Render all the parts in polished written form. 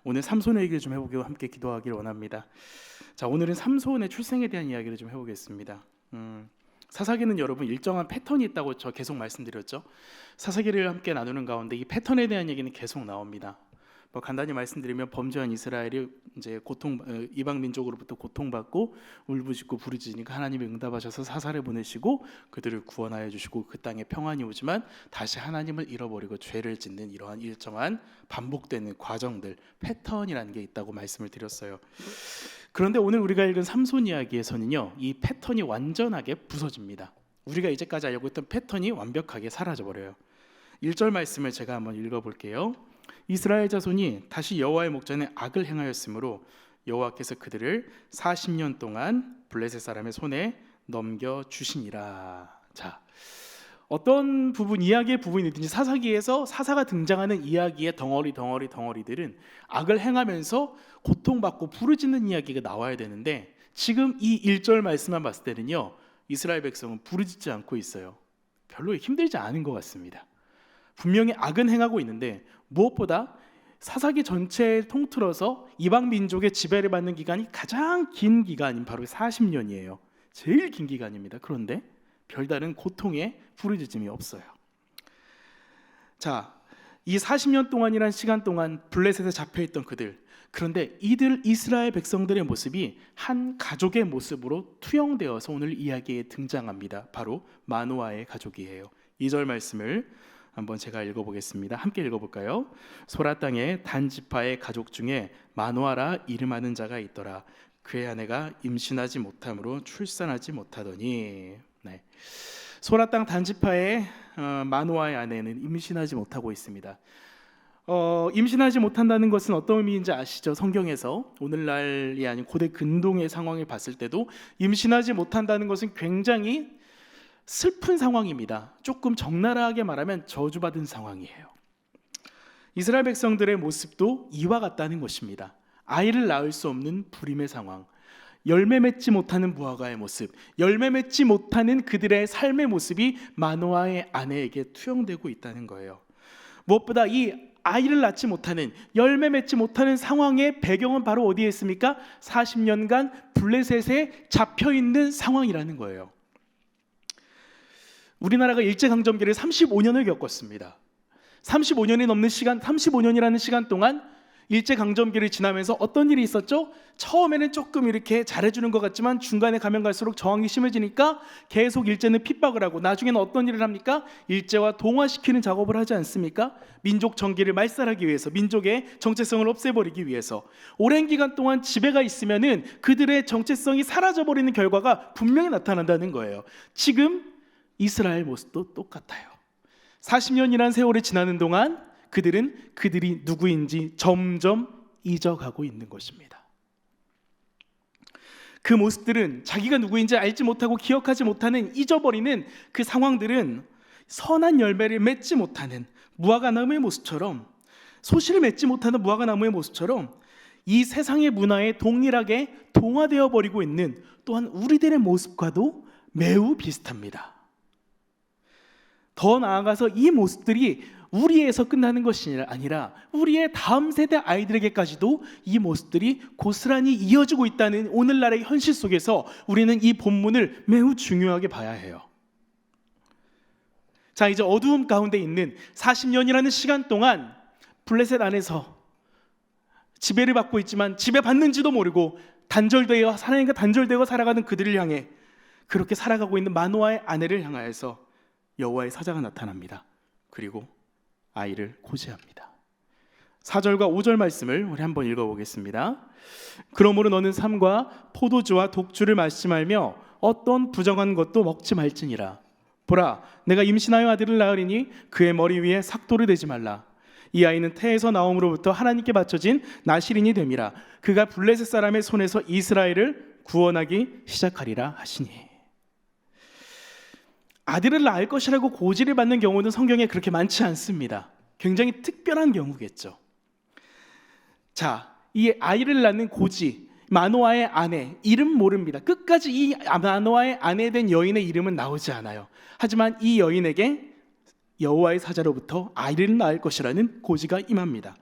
오늘 삼손의 얘기를 좀 해보고 함께 기도하기를 원합니다. 자, 오늘은 삼손의 출생에 대한 이야기를 좀 해보겠습니다. 사사기는 여러분 일정한 패턴이 있다고 저 계속 말씀드렸죠. 사사기를 함께 나누는 가운데 이 패턴에 대한 얘기는 계속 나옵니다. 간단히 말씀드리면 범죄한 이스라엘이 이제 이방 민족으로부터 고통받고 울부짖고 부르짖으니까 하나님이 응답하셔서 사사를 보내시고 그들을 구원하여 주시고 그 땅에 평안이 오지만 다시 하나님을 잃어버리고 죄를 짓는 이러한 일정한 반복되는 과정들, 패턴이라는 게 있다고 말씀을 드렸어요. 그런데 오늘 우리가 읽은 삼손 이야기에서는요, 이 패턴이 완전하게 부서집니다. 우리가 이제까지 알고 있던 패턴이 완벽하게 사라져버려요. 1절 말씀을 제가 한번 읽어볼게요. 이스라엘 자손이 다시 여호와의 목전에 악을 행하였으므로 여호와께서 그들을 40년 동안 블레셋 사람의 손에 넘겨주시니라. 자, 어떤 부분, 이야기의 부분이든지 사사기에서 사사가 등장하는 이야기의 덩어리들은 악을 행하면서 고통받고 부르짖는 이야기가 나와야 되는데, 지금 이 1절 말씀만 봤을 때는요, 이스라엘 백성은 부르짖지 않고 있어요. 별로 힘들지 않은 것 같습니다. 분명히 악은 행하고 있는데 무엇보다 사사기 전체를 통틀어서 이방 민족의 지배를 받는 기간이 가장 긴 기간인 바로 40년이에요. 제일 긴 기간입니다. 그런데 별다른 고통의 부르짖음이 없어요. 자, 이 40년 동안이란 시간 동안 블레셋에 잡혀있던 그들, 그런데 이들 이스라엘 백성들의 모습이 한 가족의 모습으로 투영되어서 오늘 이야기에 등장합니다. 바로 마노아의 가족이에요. 2절 말씀을 한번 제가 읽어보겠습니다. 함께 읽어볼까요? 소라 땅의 단지파의 가족 중에 마노아라 이름하는 자가 있더라. 그의 아내가 임신하지 못함으로 출산하지 못하더니. 네. 소라 땅 단지파의 마노아의 아내는 임신하지 못하고 있습니다. 임신하지 못한다는 것은 어떤 의미인지 아시죠? 성경에서 오늘날이 아닌 고대 근동의 상황을 봤을 때도 임신하지 못한다는 것은 굉장히 슬픈 상황입니다. 조금 적나라하게 말하면 저주받은 상황이에요. 이스라엘 백성들의 모습도 이와 같다는 것입니다. 아이를 낳을 수 없는 불임의 상황, 열매 맺지 못하는 무화과의 모습, 열매 맺지 못하는 그들의 삶의 모습이 마노아의 아내에게 투영되고 있다는 거예요. 무엇보다 이 아이를 낳지 못하는, 열매 맺지 못하는 상황의 배경은 바로 어디에 있습니까? 40년간 블레셋에 잡혀있는 상황이라는 거예요. 우리나라가 일제강점기를 35년을 겪었습니다. 35년이 넘는 시간, 35년이라는 시간 동안 일제강점기를 지나면서 어떤 일이 있었죠? 처음에는 조금 이렇게 잘해주는 것 같지만 중간에 가면 갈수록 저항이 심해지니까 계속 일제는 핍박을 하고, 나중에는 어떤 일을 합니까? 일제와 동화시키는 작업을 하지 않습니까? 민족 정기를 말살하기 위해서, 민족의 정체성을 없애버리기 위해서 오랜 기간 동안 지배가 있으면은 그들의 정체성이 사라져버리는 결과가 분명히 나타난다는 거예요. 지금 이스라엘 모습도 똑같아요. 40년이라는 세월이 지나는 동안 그들이 누구인지 점점 잊어가고 있는 것입니다. 그 모습들은 자기가 누구인지 알지 못하고 기억하지 못하는, 잊어버리는 그 상황들은 선한 열매를 맺지 못하는 무화과나무의 모습처럼, 소실을 맺지 못하는 무화과나무의 모습처럼 이 세상의 문화에 동일하게 동화되어 버리고 있는, 또한 우리들의 모습과도 매우 비슷합니다. 더 나아가서 이 모습들이 우리에서 끝나는 것이 아니라 우리의 다음 세대 아이들에게까지도 이 모습들이 고스란히 이어지고 있다는 오늘날의 현실 속에서 우리는 이 본문을 매우 중요하게 봐야 해요. 자, 이제 어두움 가운데 있는 40년이라는 시간 동안 블레셋 안에서 지배를 받고 있지만 지배받는지도 모르고 하나님과 단절되어 살아가는 그들을 향해, 그렇게 살아가고 있는 마노아의 아내를 향하여서 여호와의 사자가 나타납니다. 그리고 아이를 고지합니다. 4절과 5절 말씀을 우리 한번 읽어보겠습니다. 그러므로 너는 삼과 포도주와 독주를 마시지 말며 어떤 부정한 것도 먹지 말지니라. 보라, 내가 임신하여 아들을 낳으리니 그의 머리 위에 삭도를 대지 말라. 이 아이는 태에서 나옴으로부터 하나님께 바쳐진 나실인이 됨이라. 그가 블레셋 사람의 손에서 이스라엘을 구원하기 시작하리라 하시니. 아들을 낳을 것이라고 고지를 받는 경우는 성경에 그렇게 많지 않습니다. 굉장히 특별한 경우겠죠. 자, 이 아이를 낳는 고지, 마노아의 아내, 이름 모릅니다. 끝까지 이 마노아의 아내에 된 여인의 이름은 나오지 않아요. 하지만 이 여인에게 여호와의 사자로부터 아이를 낳을 것이라는 고지가 임합니다.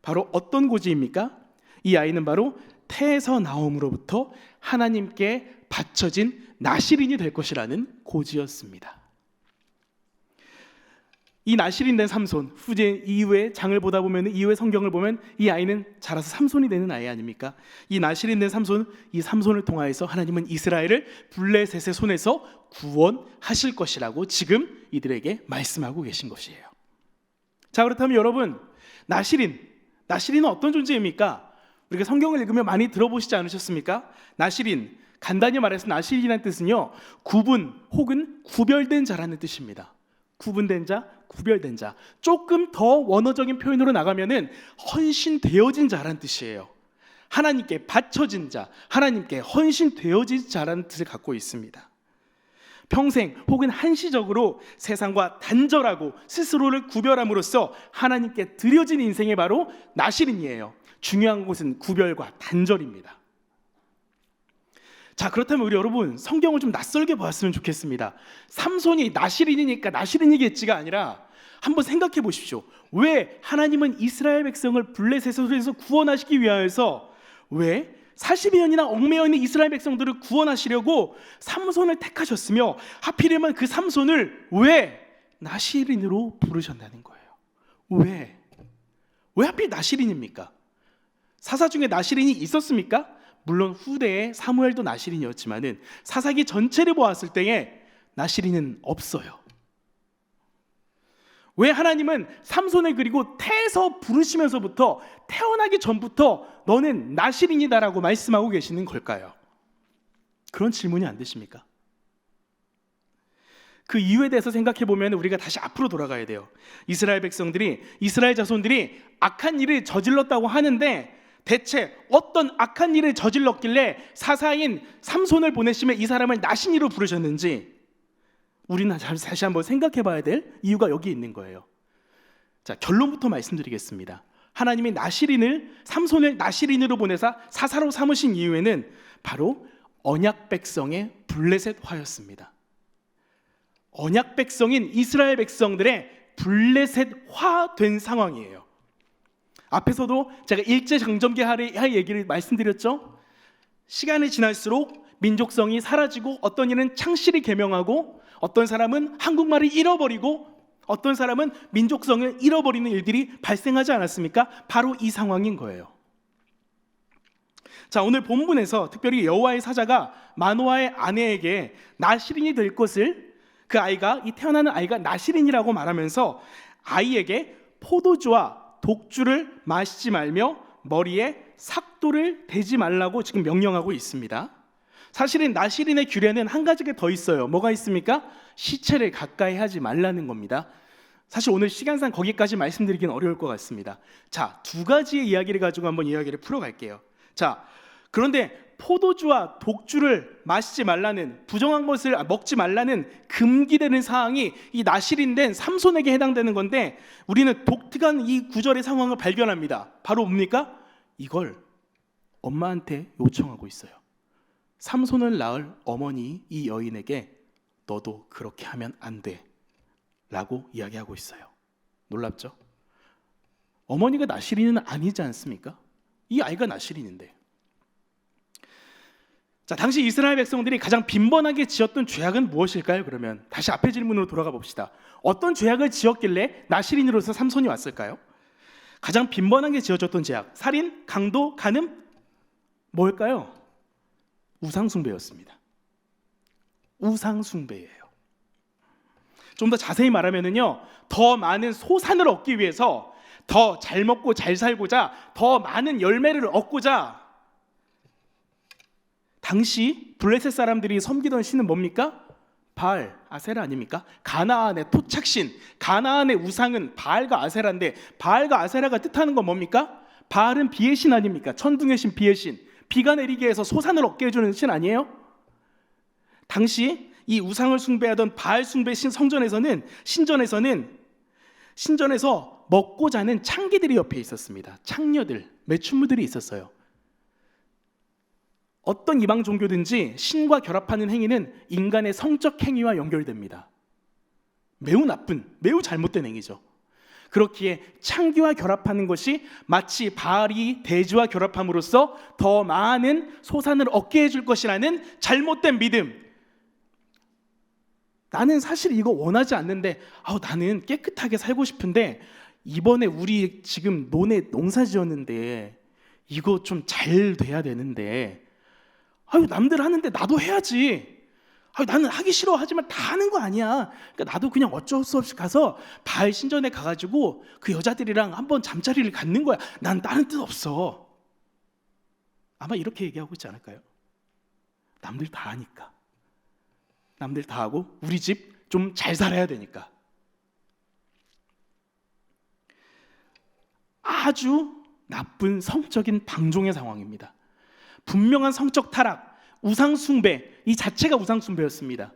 바로 어떤 고지입니까? 이 아이는 바로 태에서 나옴으로부터 하나님께 바쳐진 나실인이 될 것이라는 고지였습니다. 이 나실인 된 삼손, 후제 이후의 장을 보다 보면, 이후의 성경을 보면 이 아이는 자라서 삼손이 되는 아이 아닙니까? 이 나실인 된 삼손, 이 삼손을 통하여서 하나님은 이스라엘을 블레셋의 손에서 구원하실 것이라고 지금 이들에게 말씀하고 계신 것이에요. 자, 그렇다면 여러분, 나실인은 어떤 존재입니까? 우리가 성경을 읽으면 많이 들어보시지 않으셨습니까? 나실인, 간단히 말해서 나실인이라는 뜻은요, 구분 혹은 구별된 자라는 뜻입니다. 구분된 자, 구별된 자. 조금 더 원어적인 표현으로 나가면은 헌신되어진 자라는 뜻이에요. 하나님께 바쳐진 자, 하나님께 헌신되어진 자라는 뜻을 갖고 있습니다. 평생 혹은 한시적으로 세상과 단절하고 스스로를 구별함으로써 하나님께 드려진 인생이 바로 나실인이에요. 중요한 것은 구별과 단절입니다. 자, 그렇다면 우리 여러분, 성경을 좀 낯설게 보았으면 좋겠습니다. 삼손이 나실인이니까 나실인이겠지가 아니라 한번 생각해 보십시오. 왜 하나님은 이스라엘 백성을 블레셋의 손에서 구원하시기 위하여서 왜 40년이나 얽매여 있는 이스라엘 백성들을 구원하시려고 삼손을 택하셨으며 하필이면 그 삼손을 왜 나실인으로 부르셨다는 거예요. 왜 하필 나실인입니까? 사사 중에 나실인이 있었습니까? 물론 후대에 사무엘도 나실인이었지만은 사사기 전체를 보았을 때에 나실인은 없어요. 왜 하나님은 삼손을 그리고 태에서 부르시면서부터 태어나기 전부터 너는 나실인이다라고 말씀하고 계시는 걸까요? 그런 질문이 안 되십니까? 그 이유에 대해서 생각해 보면 우리가 다시 앞으로 돌아가야 돼요. 이스라엘 자손들이 악한 일을 저질렀다고 하는데 대체 어떤 악한 일을 저질렀길래 사사인 삼손을 보내시며 이 사람을 나신이로 부르셨는지 우리는 다시 한번 생각해 봐야 될 이유가 여기 있는 거예요. 자, 결론부터 말씀드리겠습니다. 하나님이 삼손을 나실인으로 보내사 사사로 삼으신 이유에는 바로 언약 백성의 블레셋화였습니다. 언약 백성인 이스라엘 백성들의 블레셋화된 상황이에요. 앞에서도 제가 일제강점기할 얘기를 말씀드렸죠. 시간이 지날수록 민족성이 사라지고 어떤 이는 창실이 개명하고 어떤 사람은 한국말을 잃어버리고 어떤 사람은 민족성을 잃어버리는 일들이 발생하지 않았습니까? 바로 이 상황인 거예요. 자, 오늘 본문에서 특별히 여호와의 사자가 마노아의 아내에게 나실인이 될 것을 이 태어나는 아이가 나실인이라고 말하면서 아이에게 포도주와 독주를 마시지 말며 머리에 삭도를 대지 말라고 지금 명령하고 있습니다. 사실은 나실인의 규례는 한 가지가 더 있어요. 뭐가 있습니까? 시체를 가까이 하지 말라는 겁니다. 사실 오늘 시간상 거기까지 말씀드리기는 어려울 것 같습니다. 자, 두 가지의 이야기를 가지고 한번 이야기를 풀어갈게요. 자, 그런데 포도주와 독주를 마시지 말라는, 부정한 것을 먹지 말라는 금기되는 사항이 이 나실인된 삼손에게 해당되는 건데 우리는 독특한 이 구절의 상황을 발견합니다. 바로 뭡니까? 이걸 엄마한테 요청하고 있어요. 삼손을 낳을 어머니 이 여인에게 너도 그렇게 하면 안 돼 라고 이야기하고 있어요. 놀랍죠? 어머니가 나실인은 아니지 않습니까? 이 아이가 나실인인데. 자, 당시 이스라엘 백성들이 가장 빈번하게 지었던 죄악은 무엇일까요? 그러면 다시 앞의 질문으로 돌아가 봅시다. 어떤 죄악을 지었길래 나실인으로서 삼손이 왔을까요? 가장 빈번하게 지어졌던 죄악, 살인, 강도, 간음, 뭘까요? 우상숭배였습니다. 우상숭배예요. 좀 더 자세히 말하면요, 더 많은 소산을 얻기 위해서 더 잘 먹고 잘 살고자, 더 많은 열매를 얻고자 당시 블레셋 사람들이 섬기던 신은 뭡니까? 바알, 아세라 아닙니까? 가나안의 토착신, 가나안의 우상은 바알과 아세라인데 바알과 아세라가 뜻하는 건 뭡니까? 바알은 비의 신 아닙니까? 천둥의 신, 비의 신. 비가 내리게 해서 소산을 얻게 해주는 신 아니에요? 당시 이 우상을 숭배하던 바알 숭배 신전에서 먹고 자는 창기들이 옆에 있었습니다. 창녀들, 매춘부들이 있었어요. 어떤 이방 종교든지 신과 결합하는 행위는 인간의 성적 행위와 연결됩니다. 매우 나쁜, 매우 잘못된 행위죠. 그렇기에 창기와 결합하는 것이 마치 바알이 대지와 결합함으로써 더 많은 소산을 얻게 해줄 것이라는 잘못된 믿음. 나는 사실 이거 원하지 않는데 나는 깨끗하게 살고 싶은데 이번에 우리 지금 논에 농사 지었는데 이거 좀 잘 돼야 되는데 남들 하는데 나도 해야지. 나는 하기 싫어 하지만 다 하는 거 아니야. 그러니까 나도 그냥 어쩔 수 없이 가서 바알 신전에 가가지고 그 여자들이랑 한번 잠자리를 갖는 거야. 난 다른 뜻 없어. 아마 이렇게 얘기하고 있지 않을까요? 남들 다 하니까. 남들 다 하고 우리 집 좀 잘 살아야 되니까. 아주 나쁜 성적인 방종의 상황입니다. 분명한 성적 타락, 우상 숭배, 이 자체가 우상 숭배였습니다.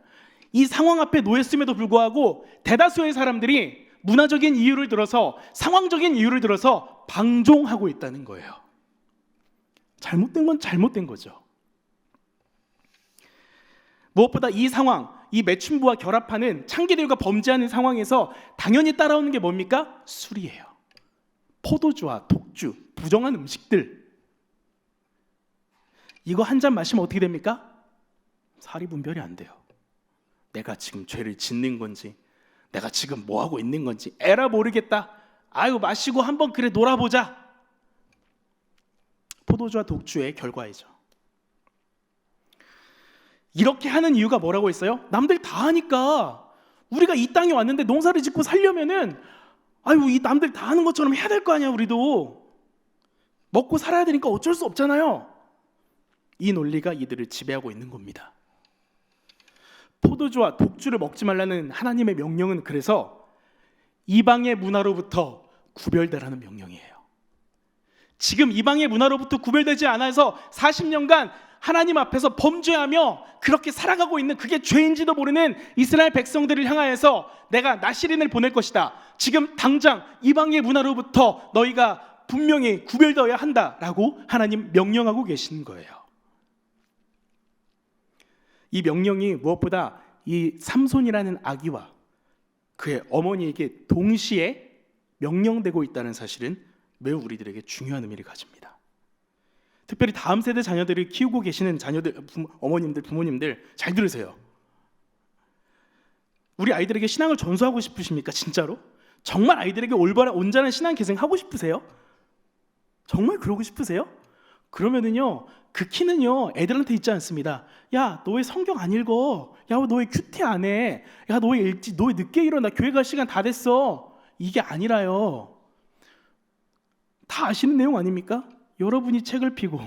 이 상황 앞에 놓였음에도 불구하고 대다수의 사람들이 문화적인 이유를 들어서, 상황적인 이유를 들어서 방종하고 있다는 거예요. 잘못된 건 잘못된 거죠. 무엇보다 이 상황, 이 매춘부와 결합하는 창기들과 범죄하는 상황에서 당연히 따라오는 게 뭡니까? 술이에요. 포도주와 독주, 부정한 음식들. 이거 한 잔 마시면 어떻게 됩니까? 사리 분별이 안 돼요. 내가 지금 죄를 짓는 건지, 내가 지금 뭐 하고 있는 건지 에라 모르겠다. 마시고 한번 그래 놀아보자. 포도주와 독주의 결과이죠. 이렇게 하는 이유가 뭐라고 했어요? 남들 다 하니까. 우리가 이 땅에 왔는데 농사를 짓고 살려면은 이 남들 다 하는 것처럼 해야 될 거 아니야. 우리도 먹고 살아야 되니까 어쩔 수 없잖아요. 이 논리가 이들을 지배하고 있는 겁니다. 포도주와 독주를 먹지 말라는 하나님의 명령은 그래서 이방의 문화로부터 구별되라는 명령이에요. 지금 이방의 문화로부터 구별되지 않아서 40년간 하나님 앞에서 범죄하며 그렇게 살아가고 있는, 그게 죄인지도 모르는 이스라엘 백성들을 향하여서 내가 나시린을 보낼 것이다. 지금 당장 이방의 문화로부터 너희가 분명히 구별되어야 한다라고 하나님 명령하고 계신 거예요. 이 명령이 무엇보다 이 삼손이라는 아기와 그의 어머니에게 동시에 명령되고 있다는 사실은 매우 우리들에게 중요한 의미를 가집니다. 특별히 다음 세대 자녀들을 키우고 계시는 자녀들, 어머님들, 부모님들 잘 들으세요. 우리 아이들에게 신앙을 전수하고 싶으십니까? 진짜로? 정말 아이들에게 올바른 온전한 신앙 계승하고 싶으세요? 정말 그러고 싶으세요? 그러면은요, 그 키는요 애들한테 있지 않습니다. 야, 너 왜 성경 안 읽어? 야, 너 왜 큐티 안 해? 야, 너 왜 늦게 일어나? 교회 갈 시간 다 됐어. 이게 아니라요. 다 아시는 내용 아닙니까? 여러분이 책을 펴고,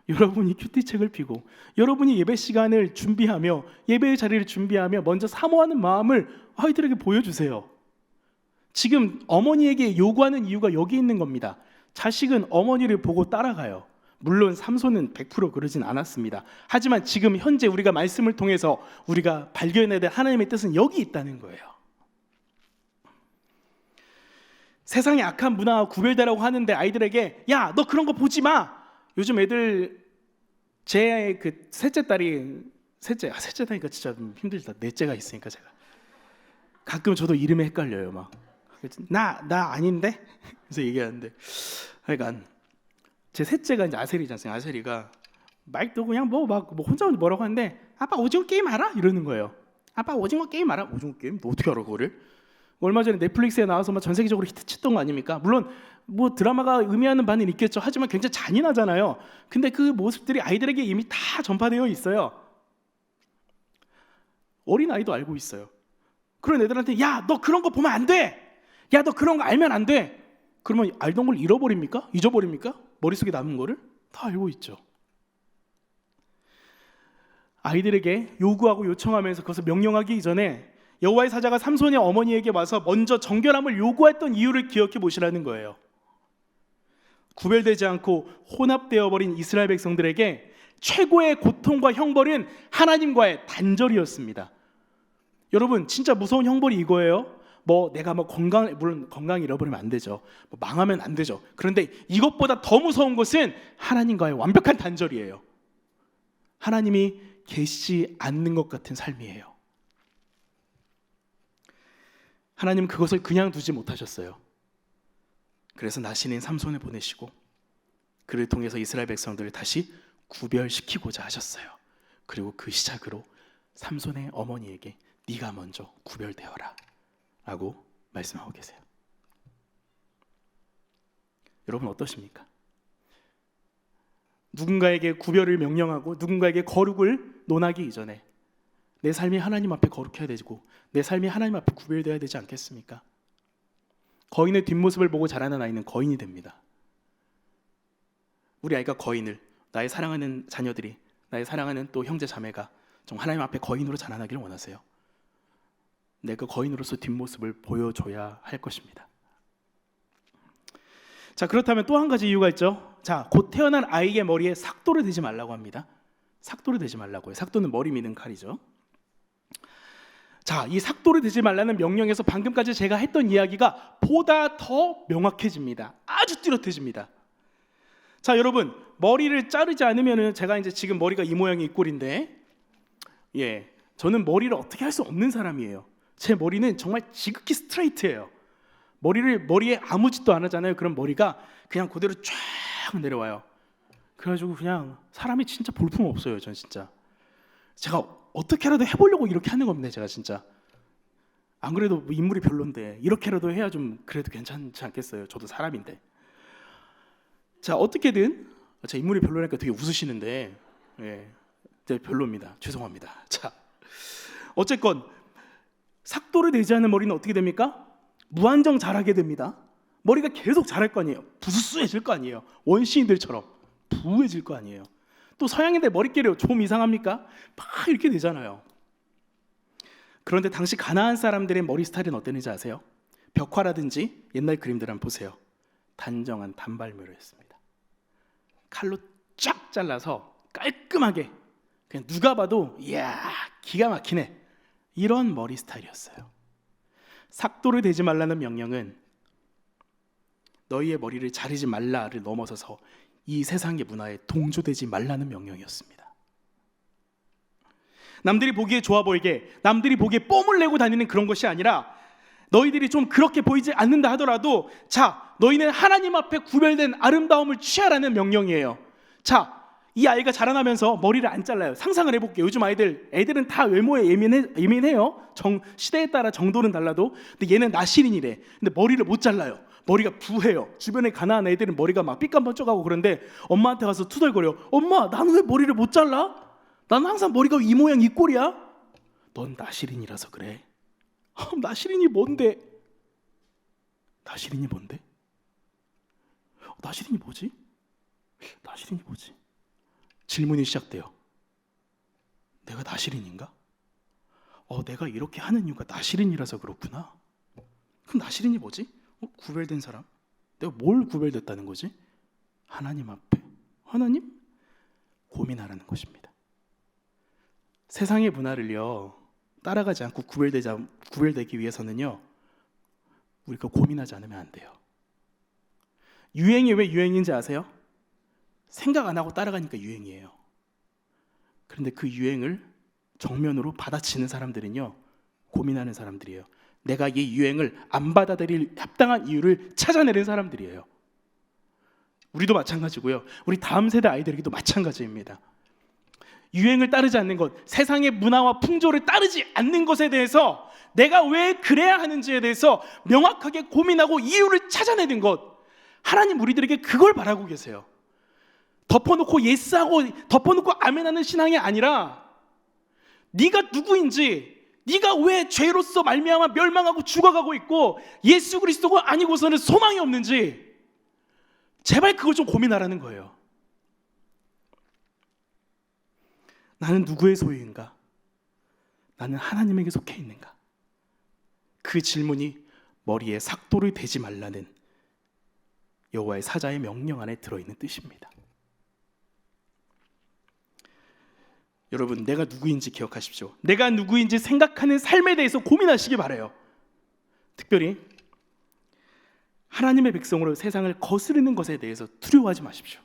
여러분이 큐티 책을 펴고, 여러분이 예배 시간을 준비하며, 예배의 자리를 준비하며 먼저 사모하는 마음을 아이들에게 보여주세요. 지금 어머니에게 요구하는 이유가 여기 있는 겁니다. 자식은 어머니를 보고 따라가요. 물론 삼손은 100% 그러진 않았습니다. 하지만 지금 현재 우리가 말씀을 통해서 우리가 발견해야 될 하나님의 뜻은 여기 있다는 거예요. 세상의 악한 문화와 구별되라고 하는데 아이들에게 야, 너 그런 거 보지 마. 요즘 애들, 제 그 셋째 딸이 셋째다니까 진짜 좀 힘들다. 넷째가 있으니까 제가 가끔 저도 이름이 헷갈려요. 막 나 아닌데? 그래서 얘기하는데, 그러니까 제 셋째가 이제 아셀이잖아요. 아셀이가 말도 그냥 뭐 혼자 뭐라고 하는데 아빠 오징어 게임 알아? 이러는 거예요. 아빠 오징어 게임 알아? 오징어 게임? 너 어떻게 알아 그거를? 얼마 전에 넷플릭스에 나와서 막 전 세계적으로 히트쳤던 거 아닙니까? 물론 뭐 드라마가 의미하는 바는 있겠죠. 하지만 굉장히 잔인하잖아요. 근데 그 모습들이 아이들에게 이미 다 전파되어 있어요. 어린 아이도 알고 있어요. 그런 애들한테 야, 너 그런 거 보면 안 돼. 야, 너 그런 거 알면 안 돼. 그러면 알던 걸 잃어버립니까? 잊어버립니까? 머릿속에 남은 거를 다 알고 있죠. 아이들에게 요구하고 요청하면서 그것을 명령하기 이전에 여호와의 사자가 삼손의 어머니에게 와서 먼저 정결함을 요구했던 이유를 기억해 보시라는 거예요. 구별되지 않고 혼합되어 버린 이스라엘 백성들에게 최고의 고통과 형벌은 하나님과의 단절이었습니다. 여러분, 진짜 무서운 형벌이 이거예요. 내가 물론 건강 잃어버리면 안 되죠. 망하면 안 되죠. 그런데 이것보다 더 무서운 것은 하나님과의 완벽한 단절이에요. 하나님이 계시지 않는 것 같은 삶이에요. 하나님 그것을 그냥 두지 못하셨어요. 그래서 나신인 삼손을 보내시고 그를 통해서 이스라엘 백성들을 다시 구별시키고자 하셨어요. 그리고 그 시작으로 삼손의 어머니에게 네가 먼저 구별되어라 라고 말씀하고 계세요. 여러분 어떠십니까? 누군가에게 구별을 명령하고 누군가에게 거룩을 논하기 이전에 내 삶이 하나님 앞에 거룩해야 되고 내 삶이 하나님 앞에 구별되어야 되지 않겠습니까? 거인의 뒷모습을 보고 자라는 아이는 거인이 됩니다. 우리 아이가 거인을, 나의 사랑하는 자녀들이, 나의 사랑하는 또 형제 자매가 좀 하나님 앞에 거인으로 자라나기를 원하세요. 내가 거인으로서 뒷모습을 보여줘야 할 것입니다. 자, 그렇다면 또 한 가지 이유가 있죠. 자, 곧 태어난 아이의 머리에 삭도를 대지 말라고 합니다. 삭도를 대지 말라고 해요. 삭도는 머리 미는 칼이죠. 자, 이 삭도를 대지 말라는 명령에서 방금까지 제가 했던 이야기가 보다 더 명확해집니다. 아주 뚜렷해집니다. 자, 여러분 머리를 자르지 않으면은 제가 이제 지금 머리가 이 모양이 이 꼴인데, 저는 머리를 어떻게 할 수 없는 사람이에요. 제 머리는 정말 지극히 스트레이트예요. 머리에 아무 짓도 안 하잖아요. 그럼 머리가 그냥 그대로 쫙 내려와요. 그래가지고 그냥 사람이 진짜 볼품 없어요. 전 진짜 제가 어떻게라도 해보려고 이렇게 하는 겁니다. 제가 진짜 안 그래도 뭐 인물이 별론데 이렇게라도 해야 좀 그래도 괜찮지 않겠어요. 저도 사람인데. 자, 어떻게든 제 인물이 별로니까 되게 웃으시는데, 별로입니다. 죄송합니다. 자, 어쨌건 삭도를 내지 않은 머리는 어떻게 됩니까? 무한정 자라게 됩니다. 머리가 계속 자랄 거 아니에요. 부스스해질 거 아니에요. 원시인들처럼 부해질 거 아니에요. 또 서양인들 머릿결이 좀 이상합니까? 막 이렇게 되잖아요. 그런데 당시 가나안 사람들의 머리 스타일은 어땠는지 아세요? 벽화라든지 옛날 그림들 한번 보세요. 단정한 단발머리를 했습니다. 칼로 쫙 잘라서 깔끔하게, 그냥 누가 봐도 이야 기가 막히네, 이런 머리 스타일이었어요. 삭도를 대지 말라는 명령은 너희의 머리를 자르지 말라를 넘어서서 이 세상의 문화에 동조되지 말라는 명령이었습니다. 남들이 보기에 좋아 보이게, 남들이 보기에 뽐을 내고 다니는 그런 것이 아니라, 너희들이 좀 그렇게 보이지 않는다 하더라도 자, 너희는 하나님 앞에 구별된 아름다움을 취하라는 명령이에요. 자, 이 아이가 자라나면서 머리를 안 잘라요. 상상을 해볼게요. 요즘 애들은 다 외모에 예민해요. 시대에 따라 정도는 달라도. 근데 얘는 나시린이래. 근데 머리를 못 잘라요. 머리가 부해요. 주변에 가난한 애들은 머리가 막 삐까번쩍하고 그런데 엄마한테 가서 투덜거려. 엄마, 나는 왜 머리를 못 잘라? 나는 항상 머리가 이 모양 이 꼴이야. 넌 나시린이라서 그래. 나시린이 뭔데? 나시린이 뭔데? 나시린이 뭐지? 나시린이 뭐지? 질문이 시작돼요. 내가 나시린인가? 내가 이렇게 하는 이유가 나시린이라서 그렇구나. 그럼 나시린이 뭐지? 구별된 사람? 내가 뭘 구별됐다는 거지? 하나님 앞에. 하나님? 고민하라는 것입니다. 세상의 문화를요 따라가지 않고 구별되기 위해서는요 우리가 고민하지 않으면 안 돼요. 유행이 왜 유행인지 아세요? 생각 안 하고 따라가니까 유행이에요. 그런데 그 유행을 정면으로 받아치는 사람들은요 고민하는 사람들이에요. 내가 이 유행을 안 받아들일 합당한 이유를 찾아내는 사람들이에요. 우리도 마찬가지고요. 우리 다음 세대 아이들에게도 마찬가지입니다. 유행을 따르지 않는 것, 세상의 문화와 풍조를 따르지 않는 것에 대해서 내가 왜 그래야 하는지에 대해서 명확하게 고민하고 이유를 찾아내는 것, 하나님 우리들에게 그걸 바라고 계세요. 덮어놓고 예스하고 덮어놓고 아멘하는 신앙이 아니라 네가 누구인지, 네가 왜 죄로서 말미암아 멸망하고 죽어가고 있고 예수 그리스도가 아니고서는 소망이 없는지 제발 그걸 좀 고민하라는 거예요. 나는 누구의 소유인가? 나는 하나님에게 속해 있는가? 그 질문이 머리에 삭도를 대지 말라는 여호와의 사자의 명령 안에 들어있는 뜻입니다. 여러분, 내가 누구인지 기억하십시오. 내가 누구인지 생각하는 삶에 대해서 고민하시기 바라요. 특별히 하나님의 백성으로 세상을 거스르는 것에 대해서 두려워하지 마십시오.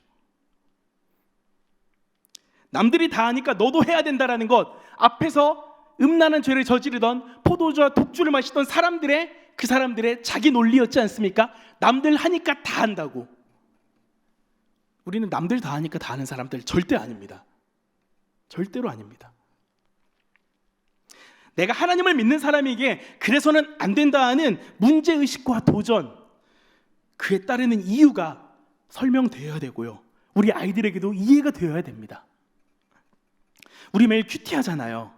남들이 다 하니까 너도 해야 된다라는 것, 앞에서 음란한 죄를 저지르던 포도주와 독주를 마시던 사람들의 그 사람들의 자기 논리였지 않습니까? 남들 하니까 다 한다고. 우리는 남들 다 하니까 다 하는 사람들 절대 아닙니다. 절대로 아닙니다. 내가 하나님을 믿는 사람에게 그래서는 안 된다 하는 문제의식과 도전, 그에 따르는 이유가 설명되어야 되고요. 우리 아이들에게도 이해가 되어야 됩니다. 우리 매일 큐티 하잖아요.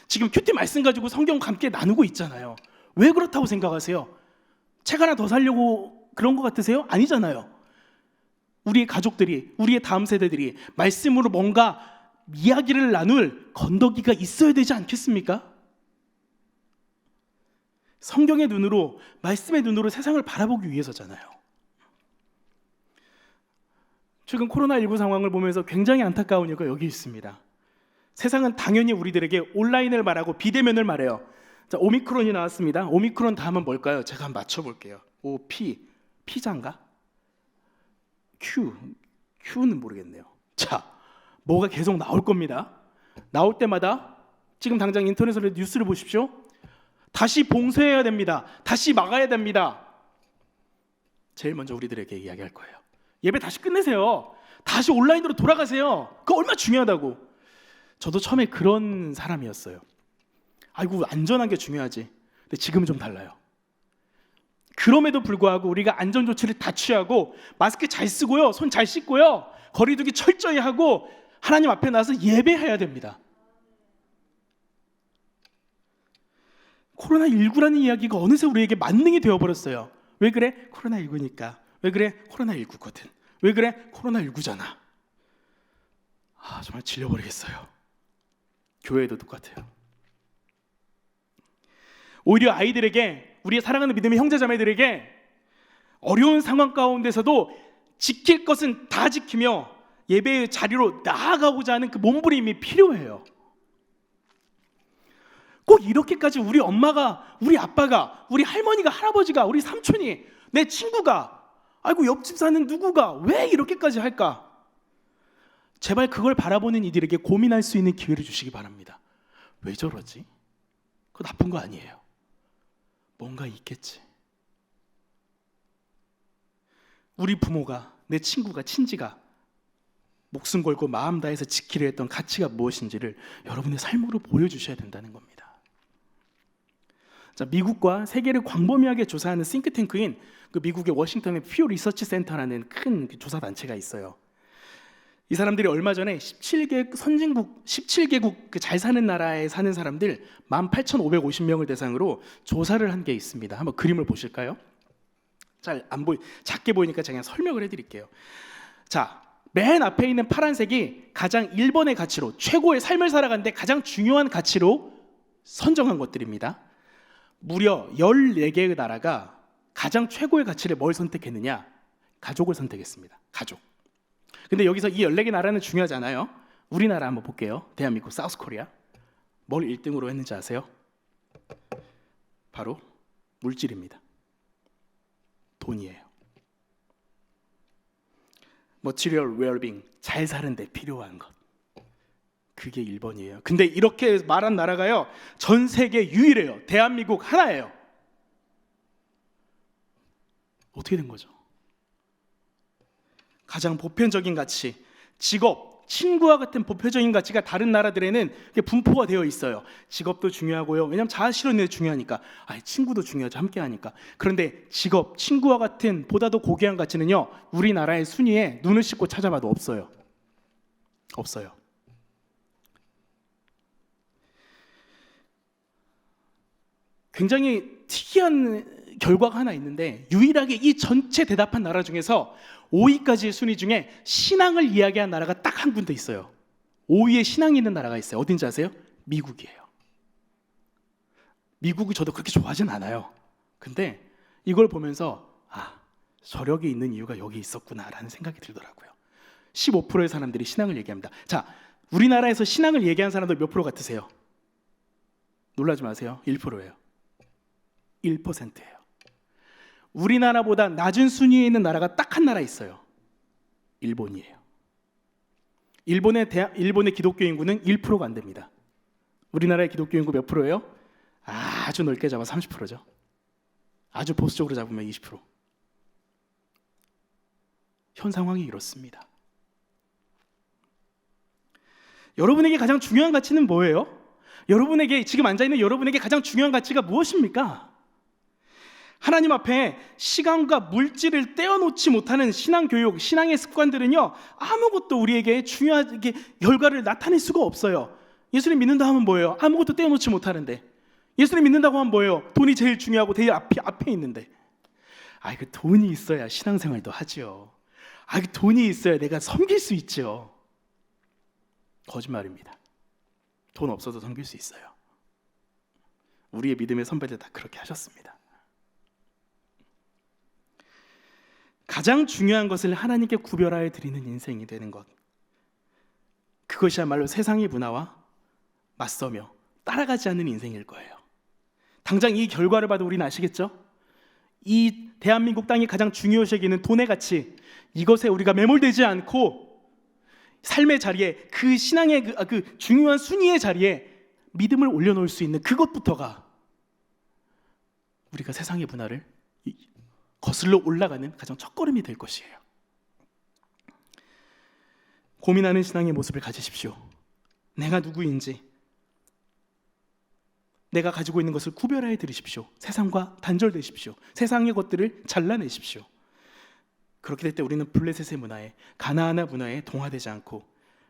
지금 큐티 말씀 가지고 성경 함께 나누고 있잖아요. 왜 그렇다고 생각하세요? 책 하나 더 살려고 그런 것 같으세요? 아니잖아요. 우리의 가족들이, 우리의 다음 세대들이 말씀으로 뭔가 이야기를 나눌 건더기가 있어야 되지 않겠습니까? 성경의 눈으로, 말씀의 눈으로 세상을 바라보기 위해서잖아요. 최근 코로나19 상황을 보면서 굉장히 안타까운 이유가 여기 있습니다. 세상은 당연히 우리들에게 온라인을 말하고 비대면을 말해요. 자, 오미크론이 나왔습니다. 오미크론 다음은 뭘까요? 제가 한번 맞춰볼게요. 피자인가? Q는 모르겠네요. 자, 뭐가 계속 나올 겁니다. 나올 때마다 지금 당장 인터넷으로 뉴스를 보십시오. 다시 봉쇄해야 됩니다. 다시 막아야 됩니다. 제일 먼저 우리들에게 이야기할 거예요. 예배 다시 끝내세요. 다시 온라인으로 돌아가세요. 그거 얼마나 중요하다고. 저도 처음에 그런 사람이었어요. 아이고, 안전한 게 중요하지. 근데 지금은 좀 달라요. 그럼에도 불구하고 우리가 안전조치를 다 취하고 마스크 잘 쓰고요, 손 잘 씻고요, 거리두기 철저히 하고 하나님 앞에 나서 예배해야 됩니다. 코로나19라는 이야기가 어느새 우리에게 만능이 되어버렸어요. 왜 그래? 코로나19니까. 왜 그래? 코로나19거든. 왜 그래? 코로나19잖아. 정말 질려버리겠어요. 교회도 똑같아요. 오히려 아이들에게, 우리의 사랑하는 믿음의 형제자매들에게 어려운 상황 가운데서도 지킬 것은 다 지키며 예배의 자리로 나아가고자 하는 그 몸부림이 필요해요. 꼭 이렇게까지 우리 엄마가, 우리 아빠가, 우리 할머니가, 할아버지가, 우리 삼촌이, 내 친구가, 아이고 옆집 사는 누구가 왜 이렇게까지 할까? 제발 그걸 바라보는 이들에게 고민할 수 있는 기회를 주시기 바랍니다. 왜 저러지? 그거 나쁜 거 아니에요. 뭔가 있겠지. 우리 부모가, 내 친구가, 친지가 목숨 걸고 마음 다해서 지키려 했던 가치가 무엇인지를 여러분의 삶으로 보여주셔야 된다는 겁니다. 자, 미국과 세계를 광범위하게 조사하는 싱크탱크인 그 미국의 워싱턴의 퓨 리서치 센터라는 큰 조사 단체가 있어요. 이 사람들이 얼마 전에 17개국 그 잘 사는 나라에 사는 사람들 18,550명을 대상으로 조사를 한 게 있습니다. 한번 그림을 보실까요? 잘 안 작게 보이니까 제가 그냥 설명을 해드릴게요. 자, 맨 앞에 있는 파란색이 가장 1번의 가치로, 최고의 삶을 살아가는데 가장 중요한 가치로 선정한 것들입니다. 무려 14개의 나라가 가장 최고의 가치를 뭘 선택했느냐? 가족을 선택했습니다. 가족. 근데 여기서 이 14개 나라는 중요하잖아요. 우리나라 한번 볼게요. 대한민국, 사우스코리아. 뭘 1등으로 했는지 아세요? 바로 물질입니다. 돈이에요. Material well-being, 잘 사는 데 필요한 것. 그게 1번이에요. 근데 이렇게 말한 나라가요, 전 세계 유일해요. 대한민국 하나예요. 어떻게 된 거죠? 가장 보편적인 가치, 직업, 친구와 같은 보편적인 가치가 다른 나라들에는 분포가 되어 있어요. 직업도 중요하고요. 왜냐하면 자아실현이 중요하니까. 친구도 중요하죠. 함께 하니까. 그런데 직업, 친구와 같은 보다도 고귀한 가치는요, 우리나라의 순위에 눈을 씻고 찾아봐도 없어요. 없어요. 굉장히 특이한 결과가 하나 있는데, 유일하게 이 전체 대답한 나라 중에서 5위까지의 순위 중에 신앙을 이야기한 나라가 딱 한 군데 있어요. 5위에 신앙이 있는 나라가 있어요. 어딘지 아세요? 미국이에요. 미국이 저도 그렇게 좋아하진 않아요. 근데 이걸 보면서 저력이 있는 이유가 여기 있었구나라는 생각이 들더라고요. 15%의 사람들이 신앙을 얘기합니다. 자, 우리나라에서 신앙을 얘기한 사람들 몇 프로 같으세요? 놀라지 마세요. 1%예요. 1%예요. 우리나라보다 낮은 순위에 있는 나라가 딱 한 나라 있어요. 일본이에요. 일본의 기독교 인구는 1%가 안 됩니다. 우리나라의 기독교 인구 몇 프로예요? 아주 넓게 잡아 30%죠. 아주 보수적으로 잡으면 20%. 현 상황이 이렇습니다. 여러분에게 가장 중요한 가치는 뭐예요? 여러분에게, 지금 앉아있는 여러분에게 가장 중요한 가치가 무엇입니까? 하나님 앞에 시간과 물질을 떼어놓지 못하는 신앙교육, 신앙의 습관들은요, 아무것도 우리에게 중요하게 결과를 나타낼 수가 없어요. 예수님 믿는다 하면 뭐예요? 아무것도 떼어놓지 못하는데. 예수님 믿는다고 하면 뭐예요? 돈이 제일 중요하고 제일 앞에 있는데. 그 돈이 있어야 신앙생활도 하죠. 그 돈이 있어야 내가 섬길 수 있죠. 거짓말입니다. 돈 없어도 섬길 수 있어요. 우리의 믿음의 선배들 다 그렇게 하셨습니다. 가장 중요한 것을 하나님께 구별하여 드리는 인생이 되는 것, 그것이야말로 세상의 문화와 맞서며 따라가지 않는 인생일 거예요. 당장 이 결과를 봐도 우리는 아시겠죠? 이 대한민국 땅이 가장 중요시 여기는 돈의 가치, 이것에 우리가 매몰되지 않고 삶의 자리에, 그 신앙의 그 중요한 순위의 자리에 믿음을 올려놓을 수 있는 그것부터가 우리가 세상의 문화를 거슬러 올라가는 가장 첫걸음이 될 것이에요. 고민하는 신앙의 모습을 가지십시오. 내가 누구인지, 내가 가지고 있는 것을 구별하여 들으십시오. 세상과 단절되십시오. 세상의 것들을 잘라내십시오. 그렇게 될 때 우리는 블레셋의 문화에, 가나안의 문화에 동화되지 않고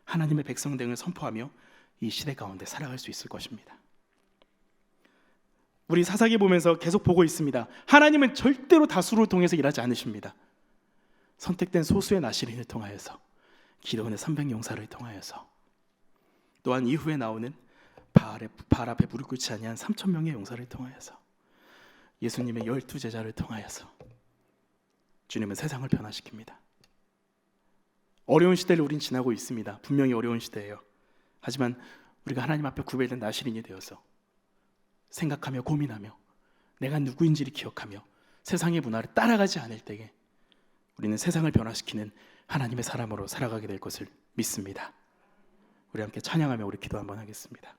하나님의 백성됨을 선포하며 이 시대 가운데 살아갈 수 있을 것입니다. 우리 사사기 보면서 계속 보고 있습니다. 하나님은 절대로 다수를 통해서 일하지 않으십니다. 선택된 소수의 나시린을 통하여서, 기도원의 300용사를 통하여서, 또한 이후에 나오는 바알 앞에 무릎 꿇지 아니한 3,000명의 용사를 통하여서, 예수님의 12제자를 통하여서 주님은 세상을 변화시킵니다. 어려운 시대를 우린 지나고 있습니다. 분명히 어려운 시대예요. 하지만 우리가 하나님 앞에 구별된 나시린이 되어서 생각하며 고민하며 내가 누구인지를 기억하며 세상의 문화를 따라가지 않을 때에 우리는 세상을 변화시키는 하나님의 사람으로 살아가게 될 것을 믿습니다. 우리 함께 찬양하며 우리 기도 한번 하겠습니다.